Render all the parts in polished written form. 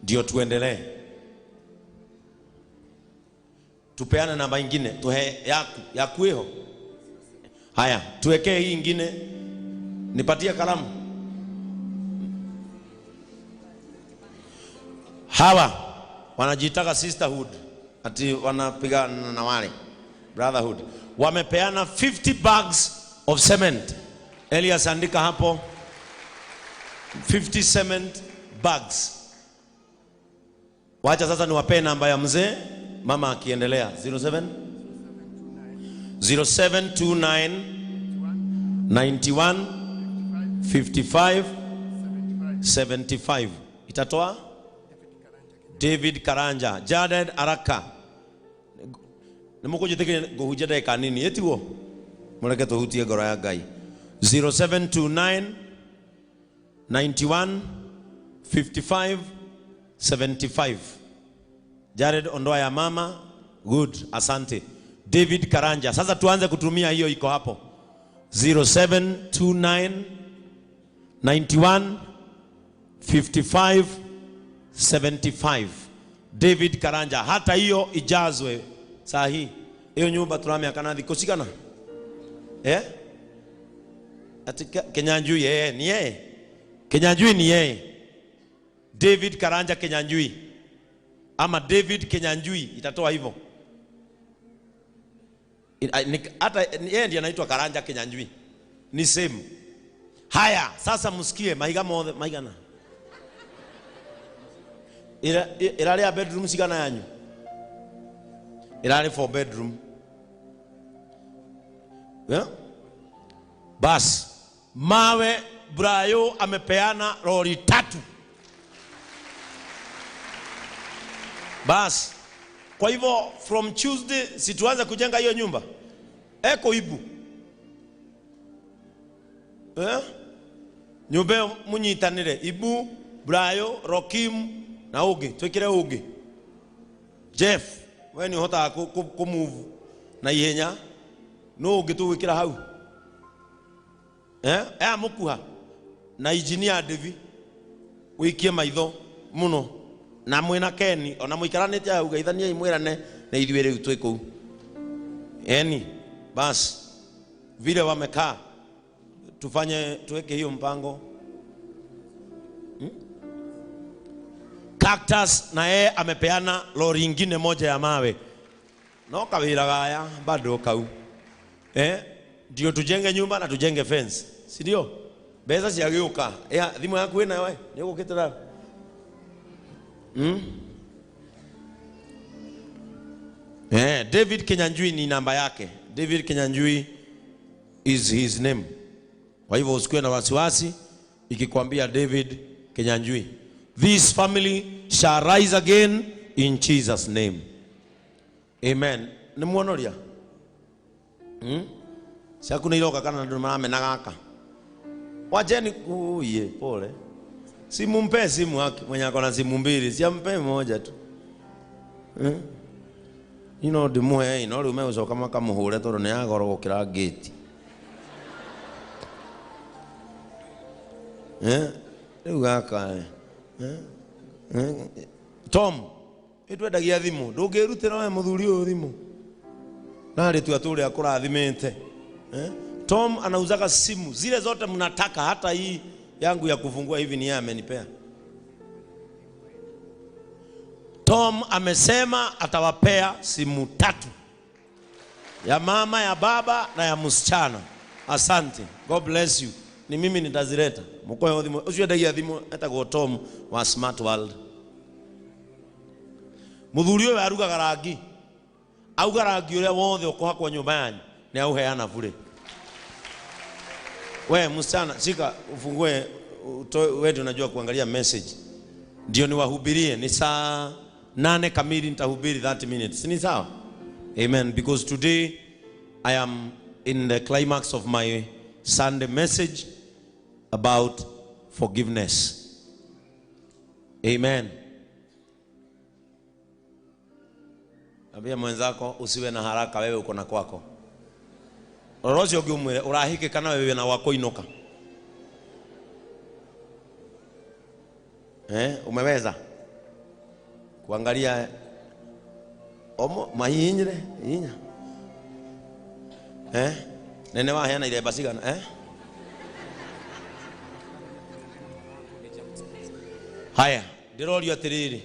ndio tuendelee. Tupeane namba nyingine, tuhe yaku hiyo. Haya, tuwekee hii nyingine. Nipatie kalamu. Hawa wanajitaka sisterhood, ati wanapigana na wale brotherhood. Wamepeana 50 bags of cement. Elias andika hapo 50 cement bags. Wacha sasa niwape namba ya mzee mama akiendelea. 0729 91 55 75. Itatoa David Karanja, Jared Araka. Nimukujiteke gohujada kanini yetiwo. Muleke tohutie goro ya Ngai. 0729 91 55 75. Jared ondoa ya mama. Good, asante. David Karanja. Sasa tuanze kutumia hiyo iko hapo. 0729 91 55 75. David Karanja. Hata hiyo ijazwe saa hii. Hiyo nyumba tunamia kanadhi kusikana. Ati Kenyanjui ni yeye. Kenyanjui ni yeye. David Karanja Kenyanjui. Ama David Kenyanjui itatoa hivyo. Hata yeye ndiye anaitwa Karanja Kenyanjui. Ni same. Haya, sasa msikie mahiga mothe maigana. Irali ya bedroom sigana yanyu. Irali 4 bedroom. Bas, mawe Brayo amepeana lori 3. Bas, kwa hivyo from Tuesday situanze kujenga hiyo nyumba. Eko ibu. Nyumba munyitanire Ibu, Brayo, Rokim na Uge. Twekire Uge. Jeff, wewe ni hota ku move na ihenya. No Uge tu wikira hau. Mukuha na engineer Devi wikie maitho muno na mwena Keni ona muikaranite hau geithania imwirane na ithuĩ rĩu twĩ kũu. Bas vile wamekaa tufanye tuweke hiyo mpango. Cactus na yeye amepeana lori nyingine moja ya mawe. No kawira gaya bado kau. Ndio tujenge nyumba na tujenge fence. Si ndio? Beza siageuka. Thimu yako wewe na wewe. Niko kitara. David Kenyanjui ni namba yake. David Kenyanjui is his name. Kwa hivyo usikiwe na wasiwasi ikikwambia David Kenyanjui. This family shall rise again in Jesus name. Amen. Nimuonoria. Siakuna iloka kana ndo amenagaka. Wajeni kuye pole. Simu mpe simu yake mwenye akona simu mbili, siampe moja tu. Dimuhe rume ucoka makamuhure tondu ni agoro gukira gate. Riu gaka Tom, itwendagia thimu, ndungirutira we muthuri uyu thimu. Na ritu aturi akurathimite. Tom anauzaga simu zile zote mnataka, hata hii yangu ya kufungua hivi ni yeye amenipea. Tom amesema atawapea simu 3. Ya mama, ya baba na ya msichana. Asante. God bless you. Ni mimi nitazileta. Mkoe thimu. Usiendagia thimu etagwo Tom wa Smart World. Muthuri uyu aruga garangi. Auga rangi uria wothe ukuhakwa nyumba yanyu ni auheana bure. We msichana shika ufungue wewe unajua kuangalia message. Ndio niwahubirie ni saa 8 kamili nitahubiri 30 minutes. Ni sawa? Amen. Because today I am in the climax of my Sunday message about forgiveness. Amen. Ambia mwenzako usiwe na haraka, wewe uko na kwako. Rorosi ogumwire urahike kana wewe na wako inoka. Umeweza? kuangalia omo mahinyire inya nene wa heana ile basigana haya ndirorio atiriri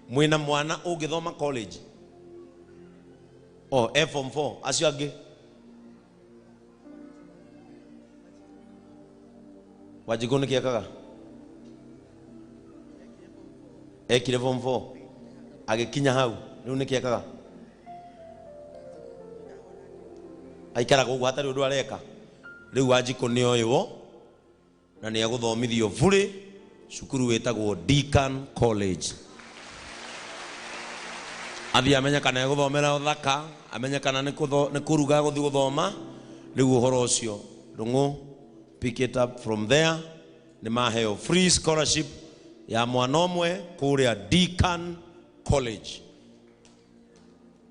mwina mwana ungithoma college form 4 acio angi Wanjiku nikiekaga ekire form 4 agikinya hau riu nikiekaga aikaraga uguo hatari undu areka riu Wanjiku ni oyo na ni aguthomithio bure cukuru wetagwo Deacan College athi amenya kana eguthomera uthaka amenya kana ni kuruga guthi guthoma riu uhoro ucio rungu pick it up from there ni maheo free scholarship ya mwana omwe kuria Deacan College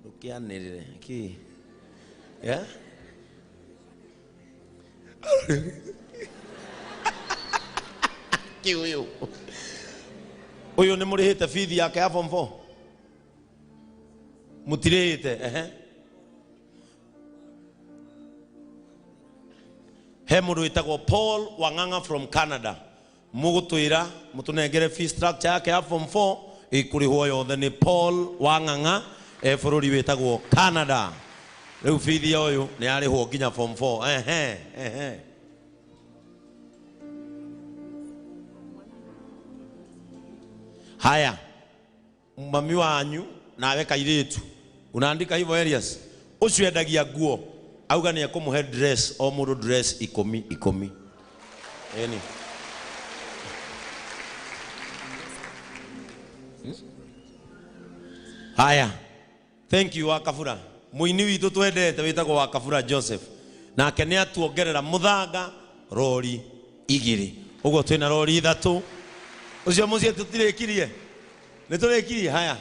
ukianirire ki uyu ni murihite fithi yake ya form 4 mutirihite he mundu witagwo Paul Wanganga from Canada mugutwira mutunengere fee structure yake ya form 4 ikurihwo yothe ni Paul Wanganga bururi witagwo Canada riu fithi uyu ni arihwo nginya form 4 haya mami wanyu nawe kairetu unaandika hivyo Elias ucio endagia nguo auga ni akumuhe dress o mundu dress 10 eni haya thank you Wakabura muini witu twendete witagwo Wakabura Joseph na akenia tuongerera muthanga rori 2 ugo twina rori 3 ucio mucie tutirekirie niturekirie haya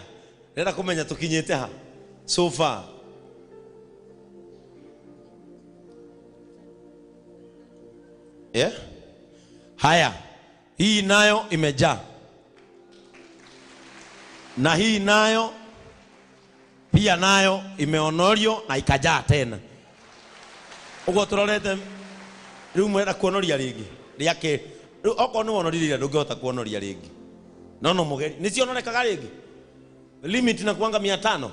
rera kumenya tukinyete ha so far haya hii nayo imejaa na hii nayo pia nayo imeonorio na ikajaa tena ugo turorete riu mwera kuonoria ringi riake oko ni wonoririe ndungihota kuonoria ringi no mugeri ni ciononekaga ringi limit na kuanga 500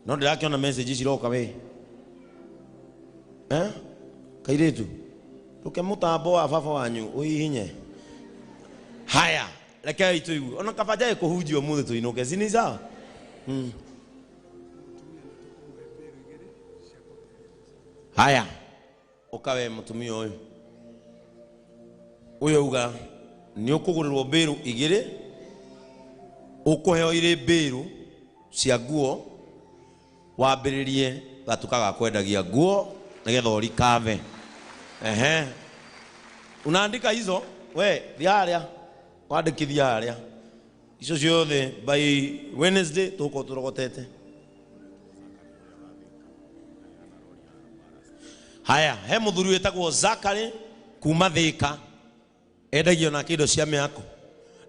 no ndirakiona message ciroka we kairetu tuke mutambo wa baba wanyu uihinye haya reke itu igu ona kabajae kuhunjio muthe tuinuke sini sawa haya ukawe mutumia uyu uga ni ukugurirwo mbiru 2 ukuheo ire mbiru cia nguo wambiririe gatukaga kwendagia nguo nigetha urikave unaandika hizo we thiaria wandikithia haria icio ciothe by Wednesday tuko turogotete haya he muthuri wetagwo Zakari kuma Thika endagio na kindo cia miako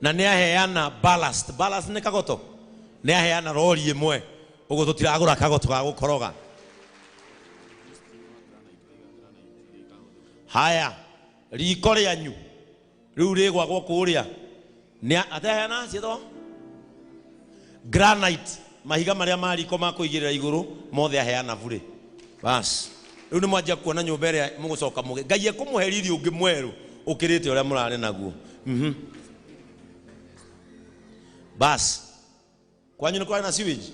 na ni aheana ballast ni kagoto ni aheana rori imwe ugo tutiragura kagoto ga gukoroga haya riko rianyu riu rigwagwo kuria ni ateheana cieto granite mahiga maria mariko makuigirira iguru mothe aheana bure bas riu ni mwanjia kuona nyumba ria mugucoka muge ngai ekumuherithia ungi mweru ukirite uria murare naguo bas kwanyu ni kwa na sewage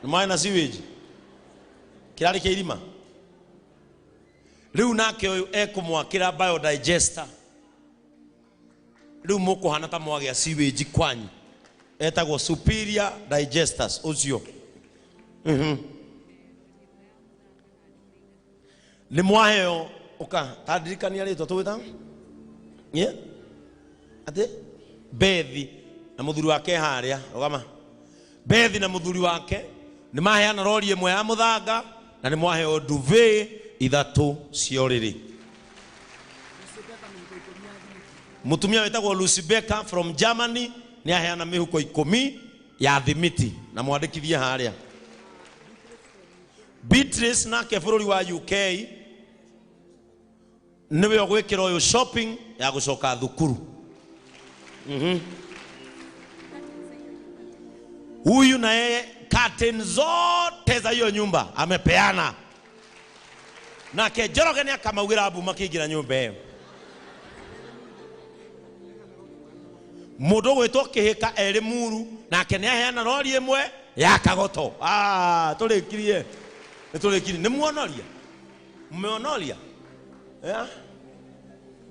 ni mai na sewage kirari kia irima riu nake uyu ekumwakira biodigester riu mukuhana ta mwagia sewage kwanyu etagwo superior digesters ucio ni mwaheo uka tadirikania rito tuwita ate Bethi na muthuri wake haria rugama Bethi na muthuri wake ni maheana rori imwe ya muthanga na ni mwaheo duvet ithatu cioriri. Mutumia wetagwo Lucy Becker from Germany ni aheana mihuko 10 ya thimiti na mwandikithie haria. Beatrice nake bururi wa UK niwe ogwikira uyu shopping ya gucoka thukuru. Huyu na yeye curtain zote za hiyo nyumba amepeana. Nake Njoroge ni akamaugira abu makigira nyumba hiyo. Mundu gwitwo Kihika eri Muru nake ni aheana rori imwe ya Kagoto. Tulikirie. Nitulikirie ni muonoria. Muonoria.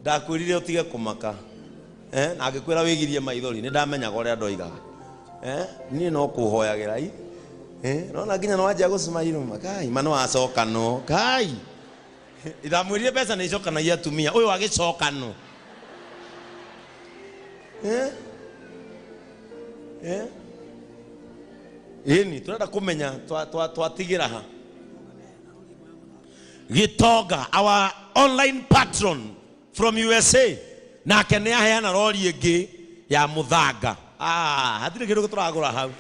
Ndakwirire utige kumaka. Na agikwira wigirie maithori ni ndamenyaga uria ndoigaga. Ni no kuhoyagira i. No na nginya no anja gucima makai mano acoka no kai. Idamwirire pesa ni icoka na iatumia uyu agicoka no. Ini turenda kumenya twatigira ha. Gitonga, our online patron from USA, nake ni aheana rori ingi ya muthanga. Hatire kindu turagura hau.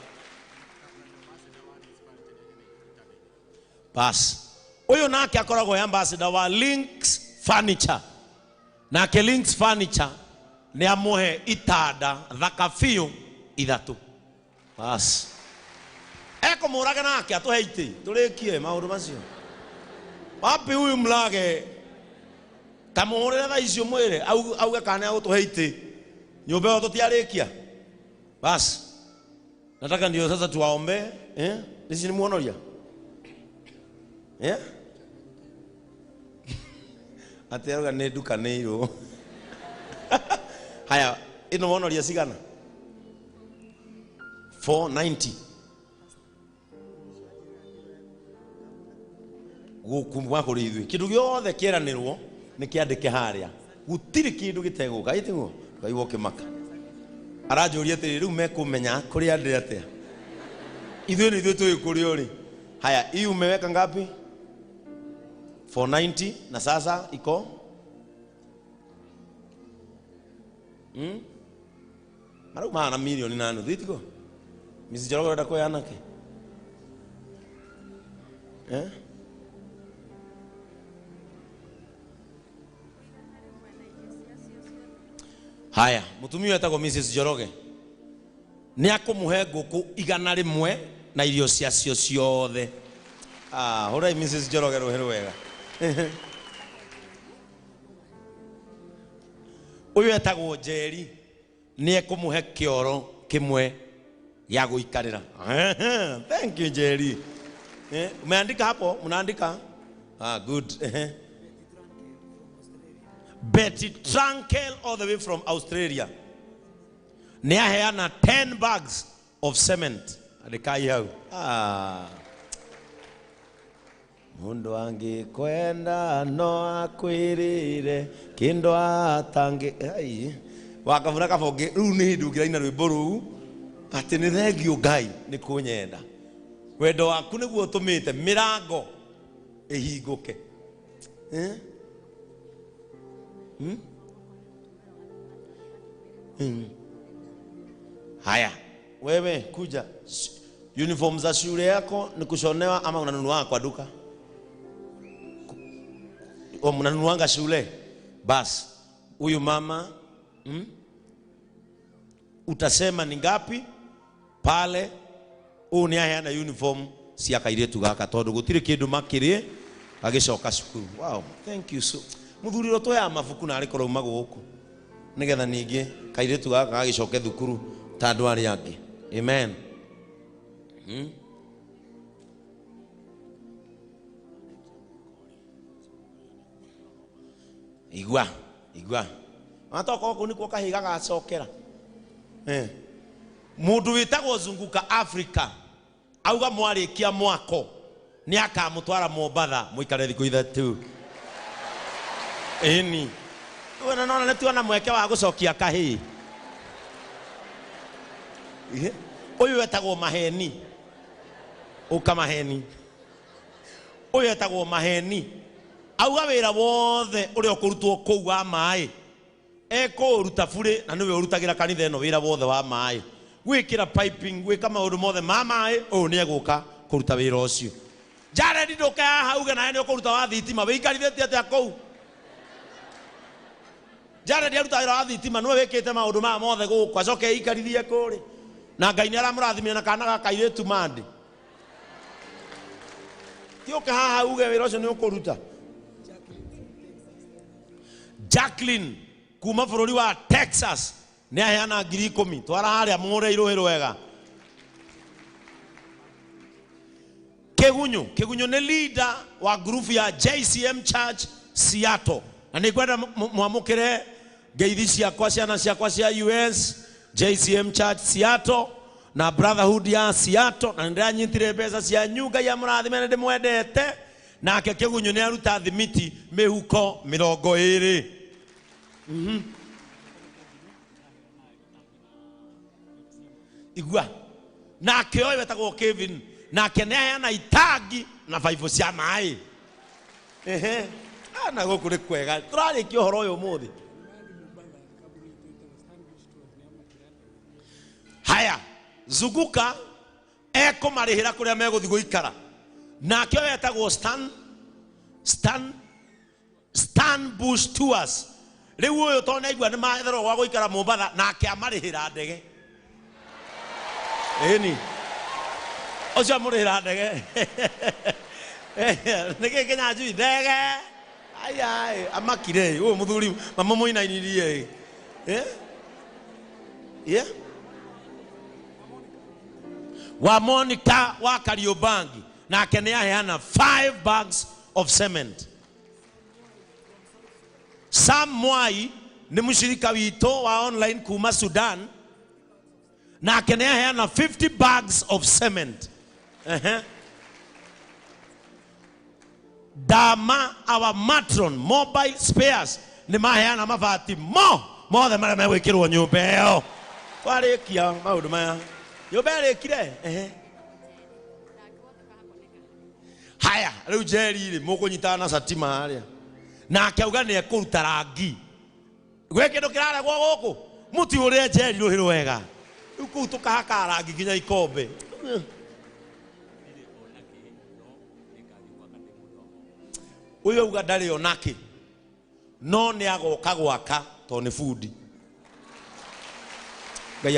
Bas uyu nake akoragwo ambassador wa Links Furniture. Nake Links Furniture ni amuhe itanda thaka fiu ithatu. Bas eko muraga nake atuheiti turikie maundu macio. Wapi huyu mlage tamuhurira tha icio mwire auga kana agutuheiti nyumba yo tutiarikia. Bas nataka ndio sasa tuwaombe nisi ni muonoria ateruga ne duka neiro. Haya ino muonoria sigana 490 gukumwa kuri ithui kindu giothe kieranirwo ni kiandike haria gutiri kindu giteguka itingo kaigwo kimaka aranjuria atiri riu mekumenya kuri andi atia ithui ni ithui tui kuri uri. Haya hii umeweka ngapi? 490 na sasa iko maru maana milioni 8 thitiko Mrs. Njoroge ndako yanake Haya mutumia etagwo Mrs. Njoroge ni akumuhe nguku 100 na irio ciacio ciothe. Hora Mrs. Njoroge ruheru wega. Uyu etagwo Njeri ni ekumuhe kioro kimwe ya guikarira. Thank you Njeri. Umeandika hapo? Mnaandika? Good. Betty Trankel all the way from Australia. Ni aheana 10 bags of cement. Adikai hau. Mundu angi kwenda no akwirire kindo atangi ai wakavuna kaboge riu ni hindugira ina rwimbo ruu ati ni thengio Ngai ni kunyenda wendo waku niguo tumite mirango ihinguke. Haya wewe kuja uniform za shule yako ni kushonewa ama unanunua kwa duka? Mnanunuanga shule? Bas huyu mama utasema ni ngapi pale ni aheana uniform cia kairetu gaka tondu gutire kindu makirie agicoka cukuru. Wow, thank you so muthuriro to ya mabuku na ariko rauma guku nigetha ningi kairetu gaka agicoke thukuru ta andu ari angi. Amen. Igwa atoko oku nikuo kahiga gacokera. Mundu witagwo Zunguka Africa auga mwarikia mwako ni akamutwara Mombatha muikare thiku ithatu. Eni wena nona ne tuona mweke wa gucokia kahi. Uyu wetagwo Maheni uka Maheni. Uyu wetagwo Maheni auga wira wothe uri okurutwo kou wa mai eko ruta bure na niwe urutagira kanitha eno wira wothe wa mai gwikira piping gwika maundu mothe ma mai o ni eguka kuruta wira ucio Jared ndoka hauga na ni okuruta wa thitima wikarithete atia kou Jared aruta wira wa thitima niwe wikite maundu ma mothe guku acoke ikarithie kuri na Ngai ni aramurathimia na kana gakairetu mandi tioka haha uge wira ucio ni ukuruta Jacqueline kuma bururi wa Texas ni aheana 10,000 twara haria mure iruhiru wega Kegunyo ni leader wa group ya JCM Church Seattle na ni kwenda mwamukire ngeithi ciakwa ciana ciakwa cia US JCM Church Seattle na Brotherhood ya Seattle na ndanyitire mbeca cia nyunga ya murathime ndi mwendete nake Kegunyo ni aruta thimiti mihuko 20 igua nake oyo wetagwo Kevin nake ne yana itangi na 5 cia mai ana gukuri kwega turariki uhoro uyu muthi haya zuguka eko marihira kuria meguthi guikara nake oyo wetagwo Stan Bush Tours riu uyu to naigua ni maetherwo gwa guikara Mombasa nake amarihira ndege eni ocio amurihira ndege niki Kenya njui ndege ai amakire uyu muthuri mama muinainirie wa Monica wa Kariobangi nake ni aheana 5 bags of cement Sam Mwai ni mshirika wito wa online kuma Sudan na kene aheana 50 bags of cement Dama our matron mobile spares ni maheana mabati mothe maria megwikirwo nyumba iyo twarikia maundu maya nyumba irikire haya riu Jerry mukunyitana na satima haria na akauga ni ekuruta rangi gwe kindu kiraregwo guku muti uria Jerry ruhiru wega riu tukahaka rangi nginya ikombe uyu uga ndari onake no ni agoka gwaka to ni fundi Ngai